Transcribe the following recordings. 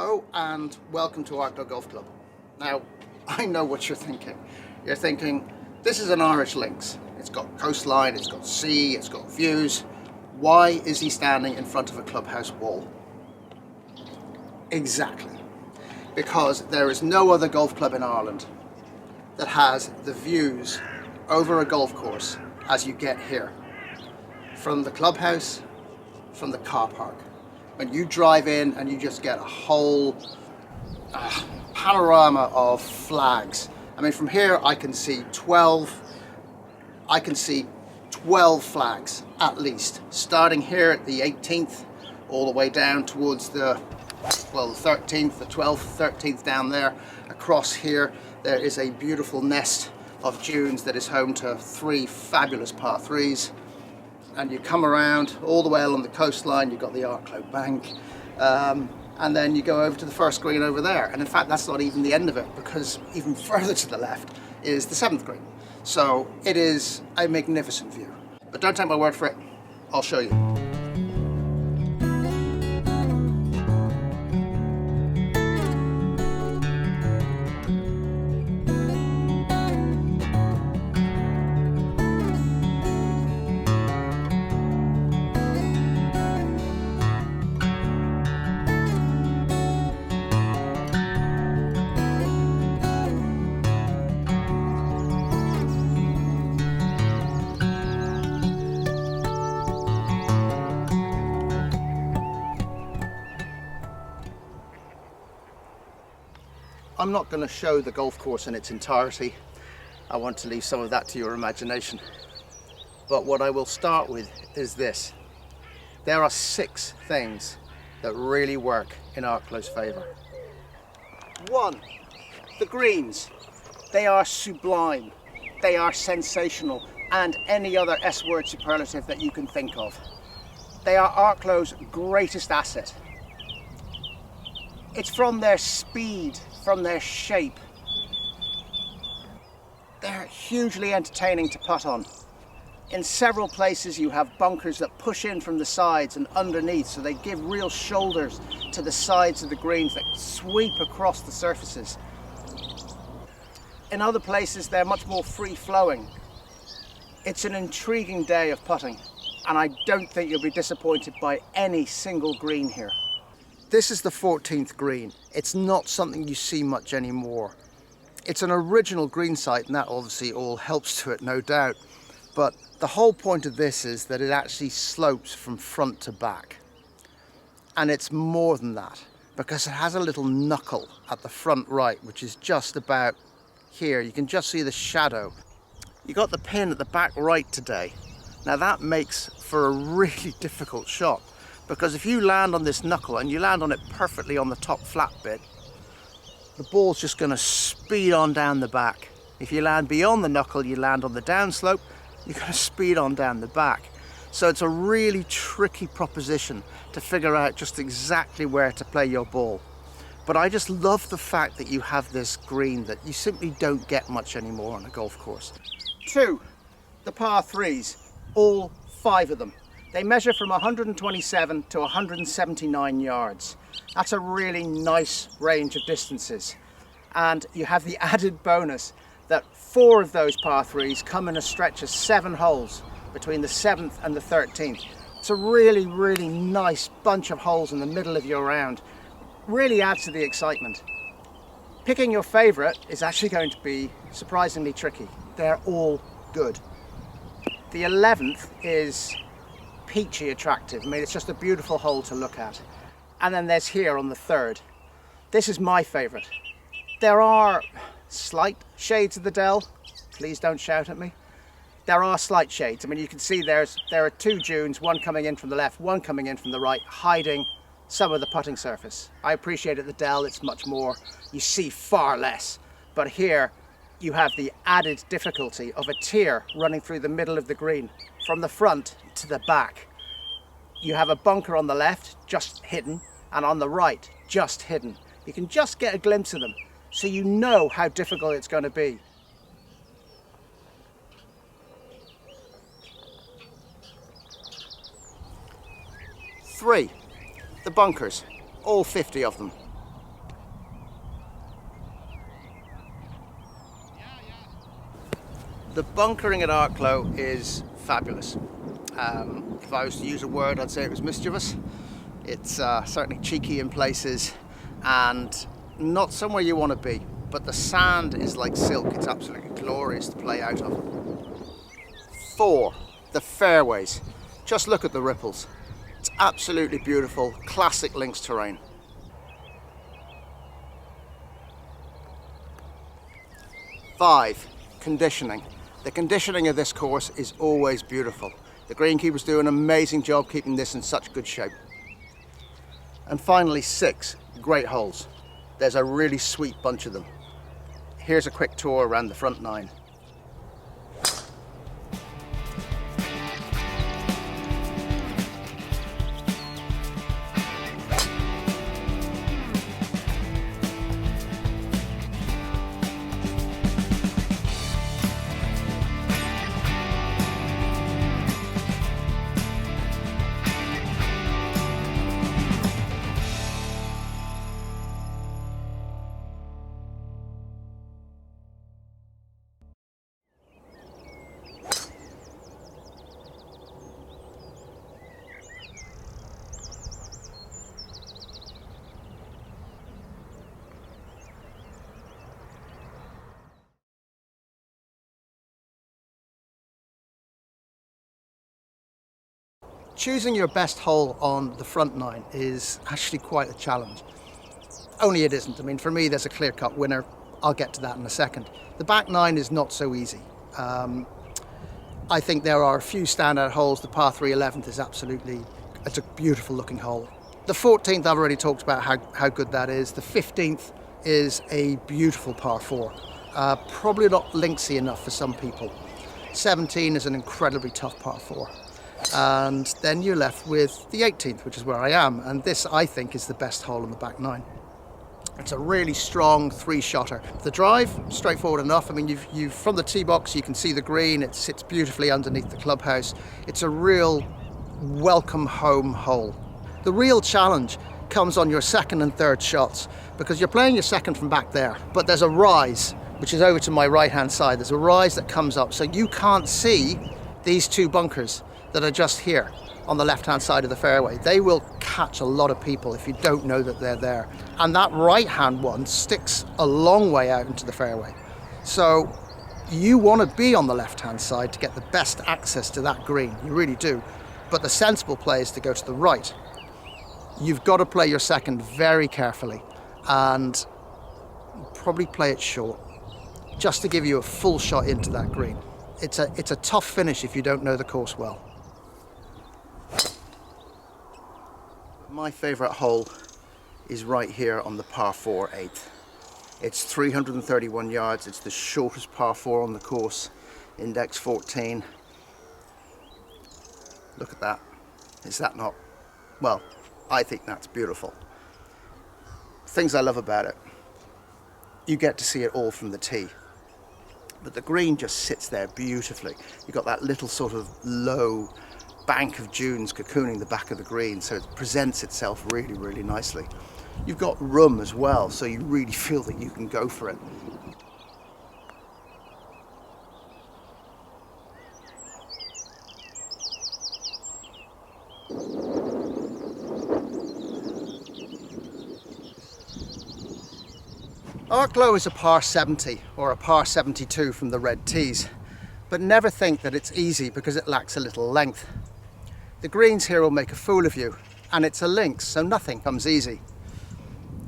Hello and welcome to Arklow Golf Club. Now, I know what you're thinking. You're thinking, this is an Irish links. It's got coastline, it's got sea, it's got views. Why is he standing in front of a clubhouse wall? Exactly. Because there is no other golf club in Ireland that has the views over a golf course as you get here. From the clubhouse, from the car park. When you drive in and you just get a whole panorama of flags. I mean, from here I can see 12 flags at least, starting here at the 18th all the way down towards the 13th, the 12th, 13th down there. Across here there is a beautiful nest of dunes that is home to 3 fabulous par 3s. And you come around all the way along the coastline, you've got the Arklow bank, and then you go over to the first green over there. And in fact, that's not even the end of it, because even further to the left is the 7th green. So it is a magnificent view. But don't take my word for it, I'll show you. I'm not going to show the golf course in its entirety. I want to leave some of that to your imagination. But what I will start with is this. There are 6 things that really work in Arklow's favour. 1. The greens. They are sublime. They are sensational, and any other S-word superlative that you can think of. They are Arklow's greatest asset. It's from their speed, from their shape. They're hugely entertaining to putt on. In several places you have bunkers that push in from the sides and underneath, so they give real shoulders to the sides of the greens that sweep across the surfaces. In other places they're much more free-flowing. It's an intriguing day of putting, and I don't think you'll be disappointed by any single green here. This is the 14th green. It's not something you see much anymore. It's an original green site, and that obviously all helps to it, no doubt. But the whole point of this is that it actually slopes from front to back. And it's more than that, because it has a little knuckle at the front right, which is just about here. You can just see the shadow. You got the pin at the back right today. Now that makes for a really difficult shot. Because if you land on this knuckle and you land on it perfectly on the top flat bit, the ball's just going to speed on down the back. If you land beyond the knuckle, you land on the downslope, you're going to speed on down the back. So it's a really tricky proposition to figure out just exactly where to play your ball. But I just love the fact that you have this green that you simply don't get much anymore on a golf course. 2, the par 3s, all 5 of them. They measure from 127 to 179 yards. That's a really nice range of distances. And you have the added bonus that 4 of those par 3s come in a stretch of 7 holes between the 7th and the 13th. It's a really, really nice bunch of holes in the middle of your round. Really adds to the excitement. Picking your favourite is actually going to be surprisingly tricky. They're all good. The 11th is peachy attractive. I mean, it's just a beautiful hole to look at. And then there's here on the 3rd. This is my favourite. There are slight shades of the dell. Please don't shout at me. There are slight shades. I mean, you can see there are 2 dunes, one coming in from the left, one coming in from the right, hiding some of the putting surface. I appreciate at the dell it's much more, you see far less. But here you have the added difficulty of a tier running through the middle of the green, from the front to the back. You have a bunker on the left, just hidden, and on the right, just hidden. You can just get a glimpse of them, so you know how difficult it's going to be. 3, the bunkers, all 50 of them. The bunkering at Arklow is fabulous. If I was to use a word, I'd say it was mischievous. It's certainly cheeky in places and not somewhere you want to be, but the sand is like silk. It's absolutely glorious to play out of. 4, the fairways. Just look at the ripples. It's absolutely beautiful, classic links terrain. 5, conditioning. The conditioning of this course is always beautiful. The greenkeepers do an amazing job keeping this in such good shape. And finally 6, great holes. There's a really sweet bunch of them. Here's a quick tour around the front 9. Choosing your best hole on the front 9 is actually quite a challenge. Only it isn't. I mean, for me, there's a clear-cut winner. I'll get to that in a second. The back 9 is not so easy. I think there are a few standout holes. The par 3 11th is absolutely, it's a beautiful looking hole. The 14th, I've already talked about how good that is. The 15th is a beautiful par 4. Probably not linksy enough for some people. 17 is an incredibly tough par 4. And then you're left with the 18th, which is where I am, and this I think is the best hole in the back 9. It's a really strong 3-shotter. The drive, straightforward enough. I mean, you've from the tee box you can see the green. It sits beautifully underneath the clubhouse. It's a real welcome home hole. The real challenge comes on your second and third shots, because you're playing your second from back there, but there's a rise which is over to my right hand side. There's a rise that comes up, so you can't see these 2 bunkers that are just here on the left hand side of the fairway. They will catch a lot of people if you don't know that they're there. And that right hand one sticks a long way out into the fairway. So you want to be on the left hand side to get the best access to that green. You really do. But the sensible play is to go to the right. You've got to play your second very carefully and probably play it short, just to give you a full shot into that green. It's a tough finish if you don't know the course well. My favourite hole is right here on the par 4 8th. It's 331 yards. It's the shortest par 4 on the course, index 14. Look at that. Is that not? Well, I think that's beautiful. Things I love about it. You get to see it all from the tee. But the green just sits there beautifully. You've got that little sort of low bank of dunes cocooning the back of the green, so it presents itself really, really nicely. You've got room as well, so you really feel that you can go for it. Arklow is a par 70 or a par 72 from the red tees, but never think that it's easy because it lacks a little length. The greens here will make a fool of you, and it's a links, so nothing comes easy.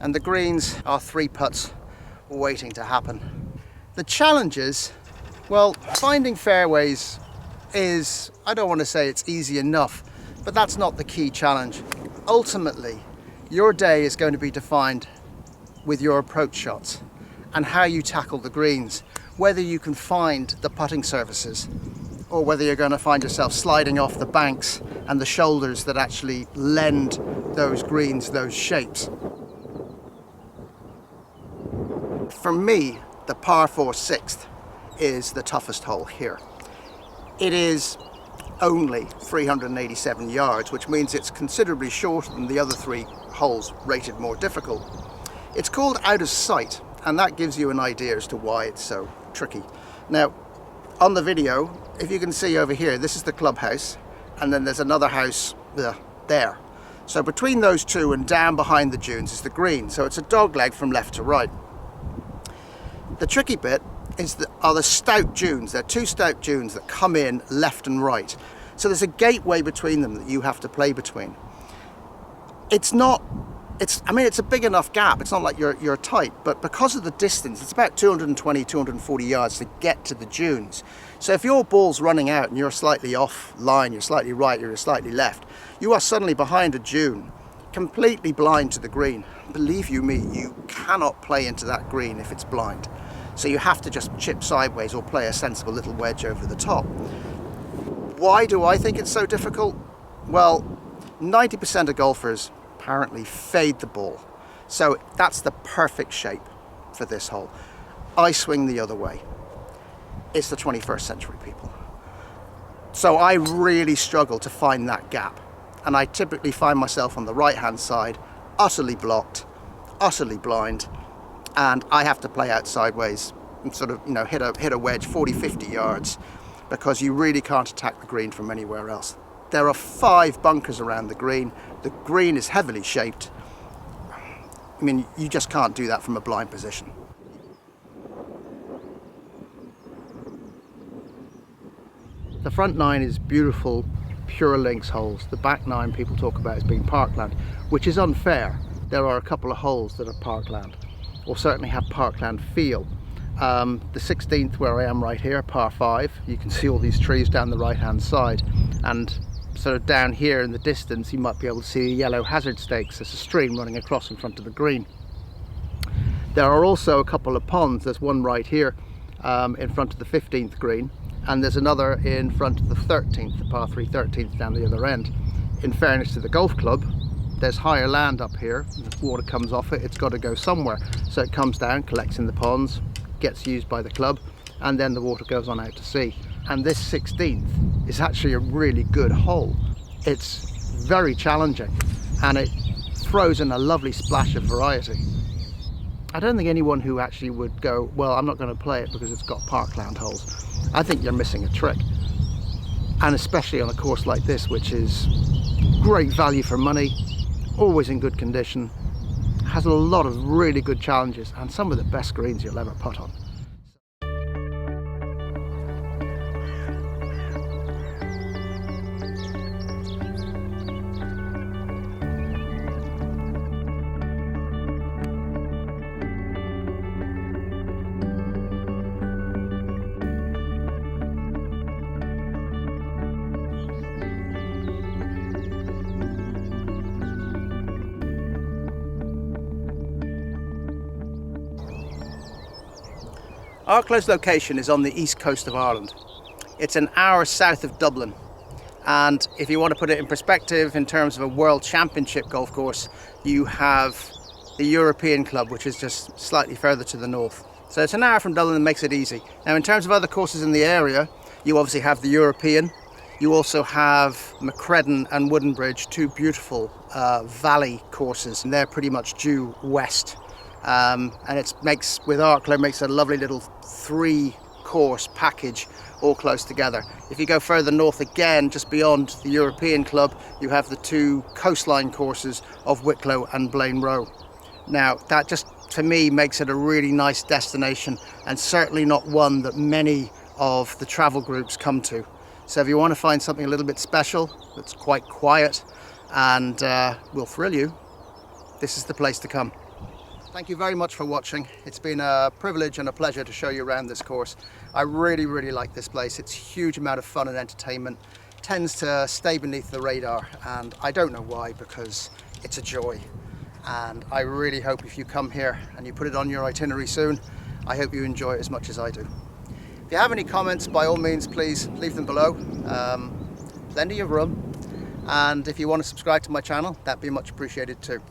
And the greens are 3 putts waiting to happen. The challenges, well, finding fairways is, I don't want to say it's easy enough, but that's not the key challenge. Ultimately, your day is going to be defined with your approach shots and how you tackle the greens, whether you can find the putting surfaces or whether you're going to find yourself sliding off the banks and the shoulders that actually lend those greens those shapes. For me, the par 4 6th is the toughest hole here. It is only 387 yards, which means it's considerably shorter than the other 3 holes rated more difficult. It's called out of sight, and that gives you an idea as to why it's so tricky. Now, On the video, if you can see over here, this is the clubhouse, and then there's another house there. So between those two and down behind the dunes is the green. So it's a dogleg from left to right. The tricky bit are the stout dunes. There are two stout dunes that come in left and right. So there's a gateway between them that you have to play between. I mean, it's a big enough gap. It's not like you're tight, but because of the distance, it's about 220, 240 yards to get to the dunes. So if your ball's running out and you're slightly off line, you're slightly right, you're slightly left, you are suddenly behind a dune, completely blind to the green. Believe you me, you cannot play into that green if it's blind. So you have to just chip sideways or play a sensible little wedge over the top. Why do I think it's so difficult? Well, 90% of golfers apparently fade the ball. So that's the perfect shape for this hole. I swing the other way. It's the 21st century, people. So I really struggle to find that gap. And I typically find myself on the right-hand side, utterly blocked, utterly blind, and I have to play out sideways and sort of, hit a wedge 40, 50 yards, because you really can't attack the green from anywhere else. There are 5 bunkers around the green. The green is heavily shaped. I mean, you just can't do that from a blind position. The front 9 is beautiful, pure links holes. The back 9 people talk about as being Parkland, which is unfair. There are a couple of holes that are Parkland, or certainly have Parkland feel. The 16th, where I am right here, par 5, you can see all these trees down the right hand side, and sort of down here in the distance you might be able to see yellow hazard stakes. There's a stream running across in front of the green. There are also a couple of ponds. There's one right here in front of the 15th green, and there's another in front of the 13th, the par 3 13th down the other end. In fairness to the golf club, there's higher land up here. The water comes off it, it's got to go somewhere. So it comes down, collects in the ponds, gets used by the club, and then the water goes on out to sea. And this 16th is actually a really good hole. It's very challenging, and it throws in a lovely splash of variety. I don't think anyone who actually would go, well, I'm not going to play it because it's got Parkland holes. I think you're missing a trick. And especially on a course like this, which is great value for money, always in good condition, has a lot of really good challenges and some of the best greens you'll ever putt on. Arklow's location is on the east coast of Ireland. It's an hour south of Dublin, and if you want to put it in perspective in terms of a World Championship golf course, you have the European Club, which is just slightly further to the north. So it's an hour from Dublin, and makes it easy. Now, in terms of other courses in the area, you obviously have the European. You also have Macredon and Woodenbridge, two beautiful valley courses, and they're pretty much due west. And it makes, with Arklow, makes a lovely little 3-course package all close together. If you go further north again, just beyond the European Club, you have the 2 coastline courses of Wicklow and Blaine Row. Now, that just, to me, makes it a really nice destination, and certainly not one that many of the travel groups come to. So if you want to find something a little bit special, that's quite quiet and will thrill you, this is the place to come. Thank you very much for watching. It's been a privilege and a pleasure to show you around this course. I really, really like this place. It's a huge amount of fun and entertainment. Tends to stay beneath the radar, and I don't know why, because it's a joy. And I really hope if you come here and you put it on your itinerary soon, I hope you enjoy it as much as I do. If you have any comments, by all means, please leave them below. Plenty of room. And if you want to subscribe to my channel, that'd be much appreciated too.